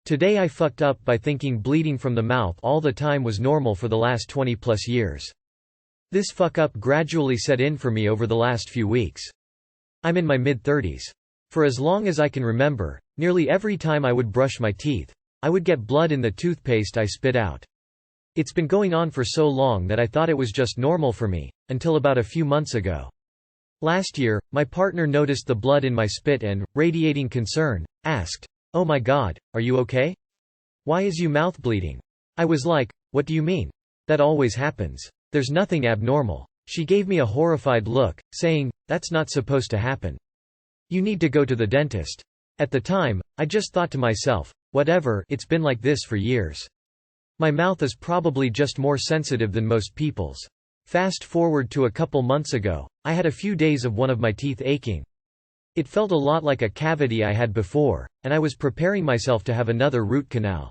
Today I fucked up by thinking bleeding from the mouth all the time was normal for the last 20+ years. This fuck up gradually set in for me over the last few weeks. I'm in my mid-30s. For as long as I can remember, nearly every time I would brush my teeth, I would get blood in the toothpaste I spit out. It's been going on for so long that I thought it was just normal for me, until about a few months ago. Last year, my partner noticed the blood in my spit and, radiating concern, asked, "Oh my God, are you okay? Why is your mouth bleeding?" I was like, "What do you mean? That always happens. There's nothing abnormal." She gave me a horrified look, saying, "That's not supposed to happen. You need to go to the dentist." At the time, I just thought to myself, whatever, it's been like this for years. My mouth is probably just more sensitive than most people's. Fast forward to a couple months ago, I had a few days of one of my teeth aching. It felt a lot like a cavity I had before, and I was preparing myself to have another root canal.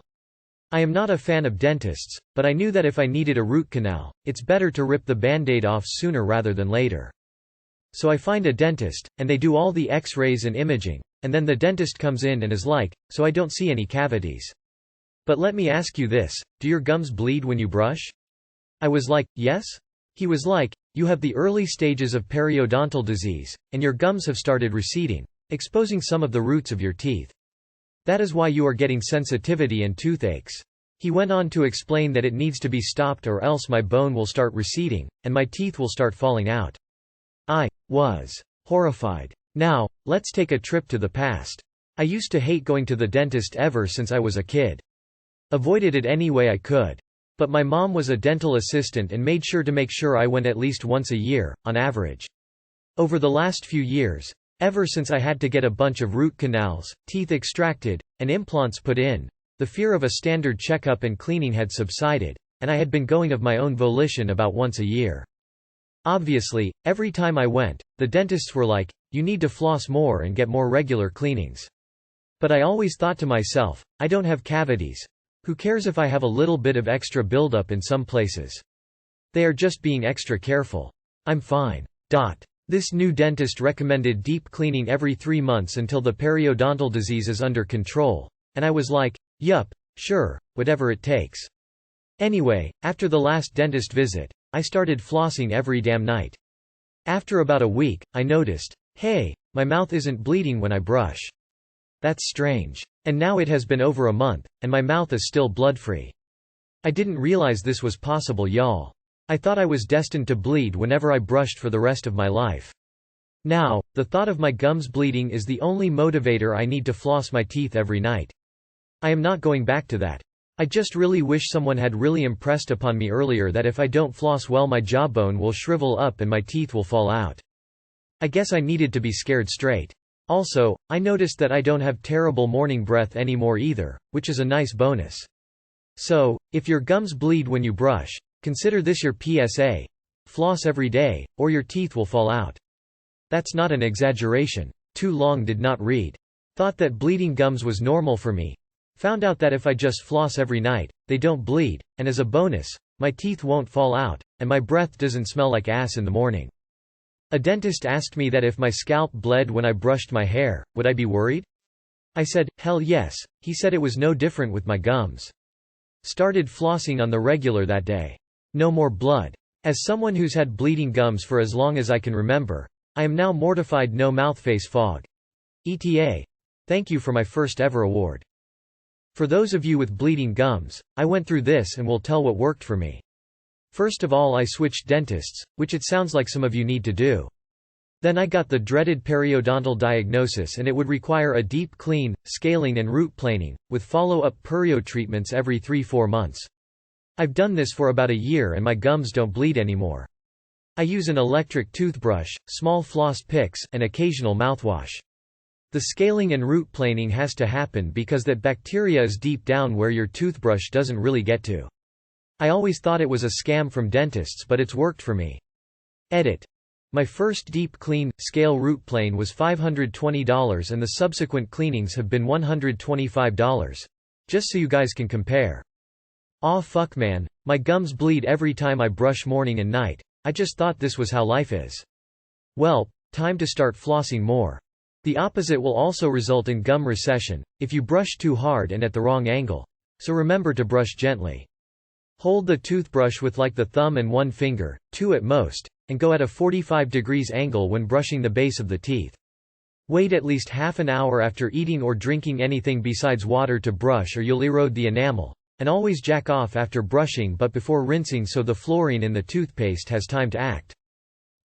I am not a fan of dentists, but I knew that if I needed a root canal, it's better to rip the band-aid off sooner rather than later. So I find a dentist, and they do all the x-rays and imaging, and then the dentist comes in and is like, "So I don't see any cavities. But let me ask you this, do your gums bleed when you brush?" I was like, "Yes?" He was like, "You have the early stages of periodontal disease, and your gums have started receding, exposing some of the roots of your teeth. That is why you are getting sensitivity and toothaches." He went on to explain that it needs to be stopped or else my bone will start receding, and my teeth will start falling out. I was horrified. Now, let's take a trip to the past. I used to hate going to the dentist ever since I was a kid. Avoided it any way I could. But my mom was a dental assistant and made sure to make sure I went at least once a year, on average. Over the last few years, ever since I had to get a bunch of root canals, teeth extracted, and implants put in, the fear of a standard checkup and cleaning had subsided, and I had been going of my own volition about once a year. Obviously, every time I went, the dentists were like, "You need to floss more and get more regular cleanings." But I always thought to myself, I don't have cavities. Who cares if I have a little bit of extra buildup in some places? They are just being extra careful. I'm fine. This new dentist recommended deep cleaning every 3 months until the periodontal disease is under control, and I was like, yup, sure, whatever it takes. Anyway, after the last dentist visit, I started flossing every damn night. After about a week, I noticed, hey, my mouth isn't bleeding when I brush. That's strange. And now it has been over a month, and my mouth is still blood-free. I didn't realize this was possible, y'all. I thought I was destined to bleed whenever I brushed for the rest of my life. Now, the thought of my gums bleeding is the only motivator I need to floss my teeth every night. I am not going back to that. I just really wish someone had really impressed upon me earlier that if I don't floss well my jawbone will shrivel up and my teeth will fall out. I guess I needed to be scared straight. Also, I noticed that I don't have terrible morning breath anymore either, which is a nice bonus. So, if your gums bleed when you brush, consider this your PSA. Floss every day, or your teeth will fall out. That's not an exaggeration. Too long did not read. Thought that bleeding gums was normal for me. Found out that if I just floss every night, they don't bleed, and as a bonus, my teeth won't fall out, and my breath doesn't smell like ass in the morning. A dentist asked me that if my scalp bled when I brushed my hair, would I be worried? I said, hell yes. He said it was no different with my gums. Started flossing on the regular that day. No more blood. As someone who's had bleeding gums for as long as I can remember, I am now mortified. No mouthface fog. ETA. Thank you for my first ever award. For those of you with bleeding gums, I went through this and will tell what worked for me. First of all, I switched dentists, which it sounds like some of you need to do. Then I got the dreaded periodontal diagnosis, and it would require a deep clean, scaling and root planing, with follow-up perio treatments every 3-4 months. I've done this for about a year and my gums don't bleed anymore. I use an electric toothbrush, small floss picks, and occasional mouthwash. The scaling and root planing has to happen because that bacteria is deep down where your toothbrush doesn't really get to. I always thought it was a scam from dentists, but it's worked for me. Edit. My first deep clean, scale root plane was $520 and the subsequent cleanings have been $125. Just so you guys can compare. Aw fuck man, my gums bleed every time I brush morning and night. I just thought this was how life is. Well, time to start flossing more. The opposite will also result in gum recession. if you brush too hard and at the wrong angle. So remember to brush gently. Hold the toothbrush with like the thumb and one finger, two at most, and go at a 45 degrees angle when brushing the base of the teeth. Wait at least half an hour after eating or drinking anything besides water to brush or you'll erode the enamel. And always jack off after brushing but before rinsing so the fluorine in the toothpaste has time to act.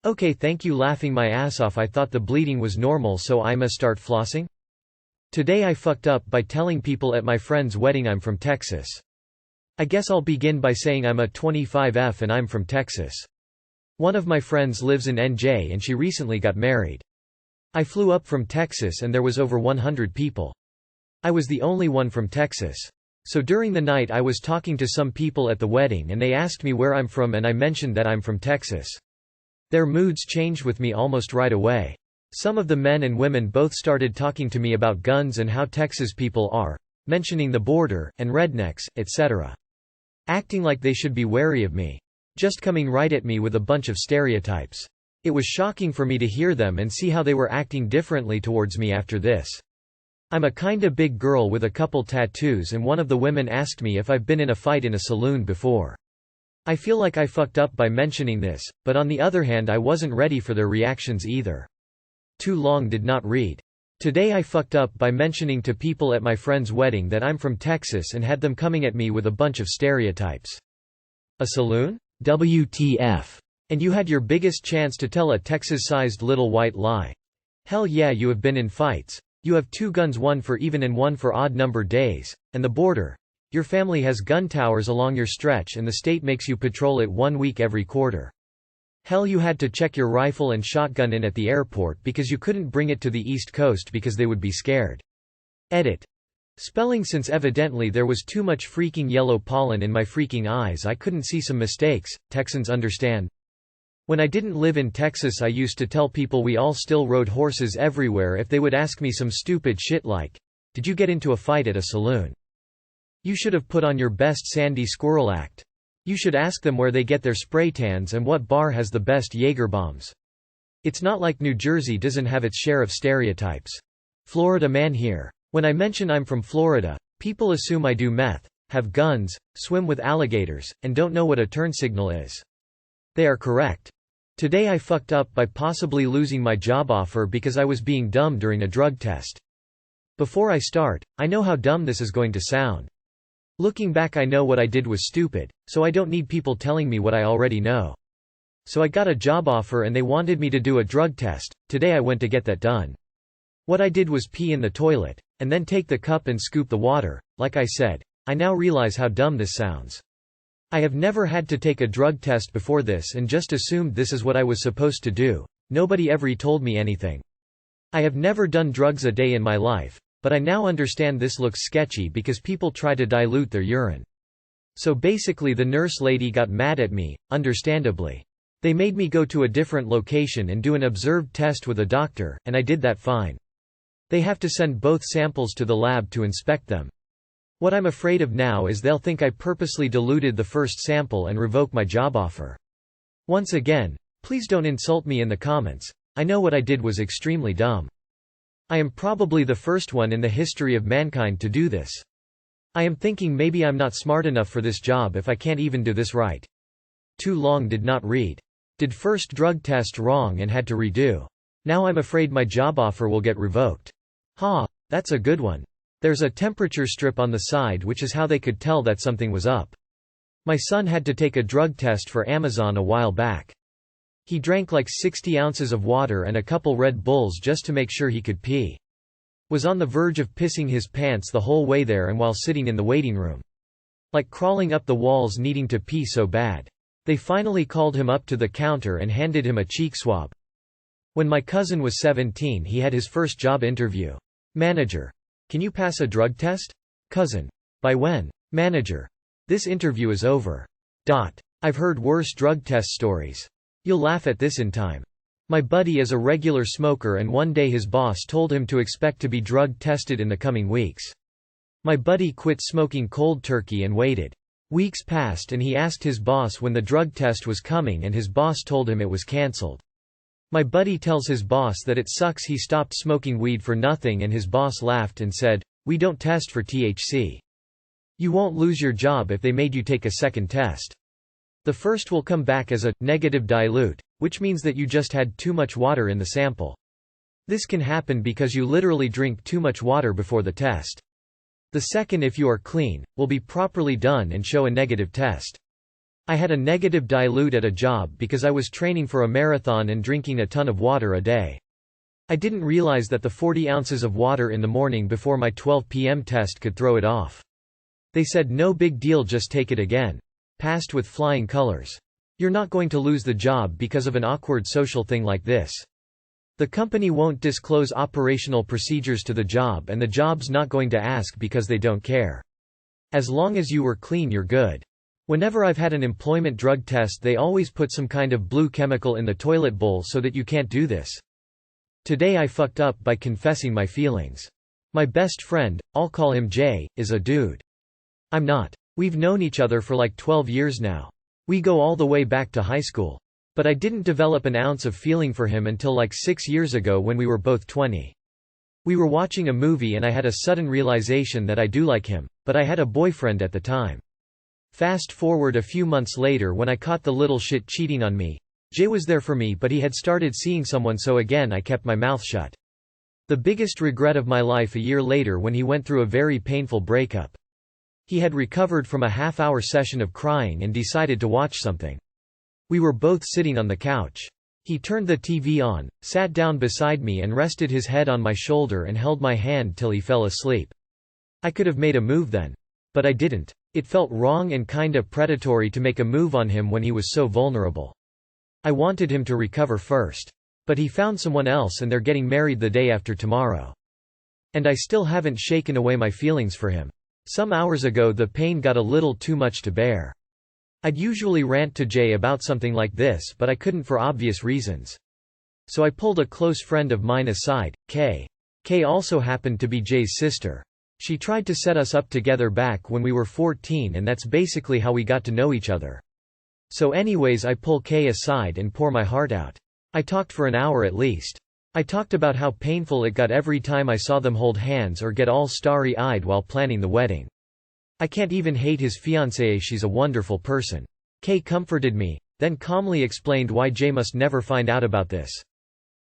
Okay, thank you. Laughing my ass off. I thought the bleeding was normal, so I must start flossing? Today I fucked up by telling people at my friend's wedding I'm from Texas. I guess I'll begin by saying I'm a 25F and I'm from Texas. One of my friends lives in NJ and she recently got married. I flew up from Texas and there was over 100 people. I was the only one from Texas. So during the night I was talking to some people at the wedding and they asked me where I'm from and I mentioned that I'm from Texas. Their moods changed with me almost right away. Some of the men and women both started talking to me about guns and how Texas people are, mentioning the border, and rednecks, etc. Acting like they should be wary of me. Just coming right at me with a bunch of stereotypes. It was shocking for me to hear them and see how they were acting differently towards me after this. I'm a kinda big girl with a couple tattoos and one of the women asked me if I've been in a fight in a saloon before. I feel like I fucked up by mentioning this, but on the other hand I wasn't ready for their reactions either. Too long did not read. Today I fucked up by mentioning to people at my friend's wedding that I'm from Texas and had them coming at me with a bunch of stereotypes. A saloon? WTF. And you had your biggest chance to tell a Texas-sized little white lie. Hell yeah, you have been in fights. You have 2 guns, one for even and one for odd number days. And the border. Your family has gun towers along your stretch and the state makes you patrol it 1 week every quarter. Hell, you had to check your rifle and shotgun in at the airport because you couldn't bring it to the East Coast because they would be scared. Edit. Spelling. Since evidently there was too much freaking yellow pollen in my freaking eyes I couldn't see some mistakes. Texans understand. When I didn't live in Texas I used to tell people we all still rode horses everywhere if they would ask me some stupid shit like, "Did you get into a fight at a saloon? You should have put on your best Sandy Squirrel act. You should ask them where they get their spray tans and what bar has the best Jaeger bombs." It's not like New Jersey doesn't have its share of stereotypes. Florida man here. When I mention I'm from Florida, people assume I do meth, have guns, swim with alligators, and don't know what a turn signal is. They are correct. Today I fucked up by possibly losing my job offer because I was being dumb during a drug test. Before I start, I know how dumb this is going to sound. Looking back I know what I did was stupid, so I don't need people telling me what I already know. So I got a job offer and they wanted me to do a drug test. Today I went to get that done. What I did was pee in the toilet, and then take the cup and scoop the water. Like I said, I now realize how dumb this sounds. I have never had to take a drug test before this and just assumed this is what I was supposed to do. Nobody ever told me anything. I have never done drugs a day in my life, but I now understand this looks sketchy because people try to dilute their urine. So basically the nurse lady got mad at me, understandably. They made me go to a different location and do an observed test with a doctor, and I did that fine. They have to send both samples to the lab to inspect them. What I'm afraid of now is they'll think I purposely diluted the first sample and revoke my job offer. Once again, please don't insult me in the comments. I know what I did was extremely dumb. I am probably the first one in the history of mankind to do this. I am thinking maybe I'm not smart enough for this job if I can't even do this right. Too long did not read. Did first drug test wrong and had to redo. Now I'm afraid my job offer will get revoked. Ha, that's a good one. There's a temperature strip on the side which is how they could tell that something was up. My son had to take a drug test for Amazon a while back. He drank like 60 ounces of water and a couple Red Bulls just to make sure he could pee. Was on the verge of pissing his pants the whole way there and while sitting in the waiting room. Like crawling up the walls needing to pee so bad. They finally called him up to the counter and handed him a cheek swab. When my cousin was 17 he had his first job interview. Manager. Can you pass a drug test? Cousin. By when? Manager. This interview is over. I've heard worse drug test stories. You'll laugh at this in time. My buddy is a regular smoker and one day his boss told him to expect to be drug tested in the coming weeks. My buddy quit smoking cold turkey and waited. Weeks passed and he asked his boss when the drug test was coming and his boss told him it was cancelled. My buddy tells his boss that it sucks he stopped smoking weed for nothing and his boss laughed and said, We don't test for THC. You won't lose your job if they made you take a second test. The first will come back as a negative dilute, which means that you just had too much water in the sample. This can happen because you literally drink too much water before the test. The second, if you are clean, will be properly done and show a negative test. I had a negative dilute at a job because I was training for a marathon and drinking a ton of water a day. I didn't realize that the 40 ounces of water in the morning before my 12 p.m. test could throw it off. They said no big deal, just take it again. Passed with flying colors. You're not going to lose the job because of an awkward social thing like this. The company won't disclose operational procedures to the job, and the job's not going to ask because they don't care. As long as you were clean, you're good. Whenever I've had an employment drug test, they always put some kind of blue chemical in the toilet bowl so that you can't do this. Today I fucked up by confessing my feelings. My best friend, I'll call him Jay, is a dude. I'm not. We've known each other for like 12 years now. We go all the way back to high school. But I didn't develop an ounce of feeling for him until like 6 years ago when we were both 20. We were watching a movie and I had a sudden realization that I do like him, but I had a boyfriend at the time. Fast forward a few months later when I caught the little shit cheating on me. Jay was there for me, but he had started seeing someone, so again I kept my mouth shut. The biggest regret of my life a year later when he went through a very painful breakup. He had recovered from a half-hour session of crying and decided to watch something. We were both sitting on the couch. He turned the TV on, sat down beside me and rested his head on my shoulder and held my hand till he fell asleep. I could have made a move then. But I didn't. It felt wrong and kinda predatory to make a move on him when he was so vulnerable. I wanted him to recover first. But he found someone else and they're getting married the day after tomorrow. And I still haven't shaken away my feelings for him. Some hours ago the pain got a little too much to bear. I'd usually rant to Jay about something like this, but I couldn't for obvious reasons. So I pulled a close friend of mine aside, Kay. Kay also happened to be Jay's sister. She tried to set us up together back when we were 14, and that's basically how we got to know each other. So anyways, I pull Kay aside and pour my heart out. I talked for an hour at least. I talked about how painful it got every time I saw them hold hands or get all starry-eyed while planning the wedding. I can't even hate his fiancée, she's a wonderful person. Kay comforted me, then calmly explained why Jay must never find out about this.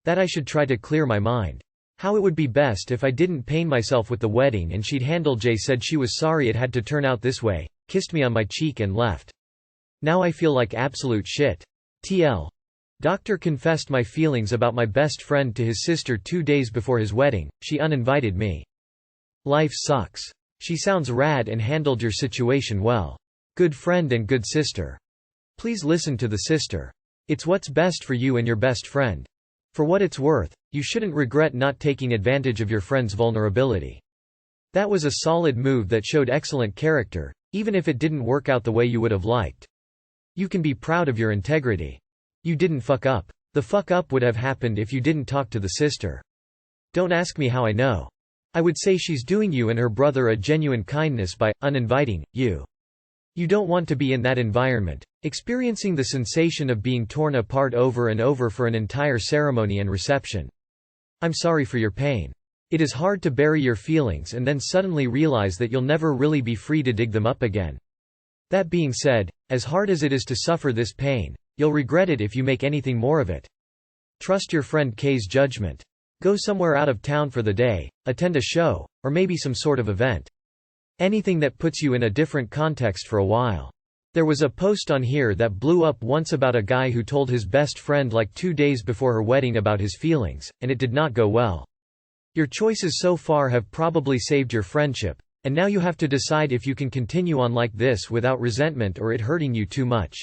That I should try to clear my mind. How it would be best if I didn't pain myself with the wedding and she'd handle. Jay said she was sorry it had to turn out this way, kissed me on my cheek and left. Now I feel like absolute shit. TL. Doctor confessed my feelings about my best friend to his sister 2 days before his wedding. She uninvited me. Life sucks. She sounds rad and handled your situation well. Good friend and good sister. Please listen to the sister. It's what's best for you and your best friend. For what it's worth, you shouldn't regret not taking advantage of your friend's vulnerability. That was a solid move that showed excellent character, even if it didn't work out the way you would have liked. You can be proud of your integrity. You didn't fuck up. The fuck up would have happened if you didn't talk to the sister. Don't ask me how I know. I would say she's doing you and her brother a genuine kindness by uninviting you. You don't want to be in that environment, experiencing the sensation of being torn apart over and over for an entire ceremony and reception. I'm sorry for your pain. It is hard to bury your feelings and then suddenly realize that you'll never really be free to dig them up again. That being said, as hard as it is to suffer this pain, you'll regret it if you make anything more of it. Trust your friend Kay's judgment. Go somewhere out of town for the day, attend a show, or maybe some sort of event. Anything that puts you in a different context for a while. There was a post on here that blew up once about a guy who told his best friend like 2 days before her wedding about his feelings, and it did not go well. Your choices so far have probably saved your friendship, and now you have to decide if you can continue on like this without resentment or it hurting you too much.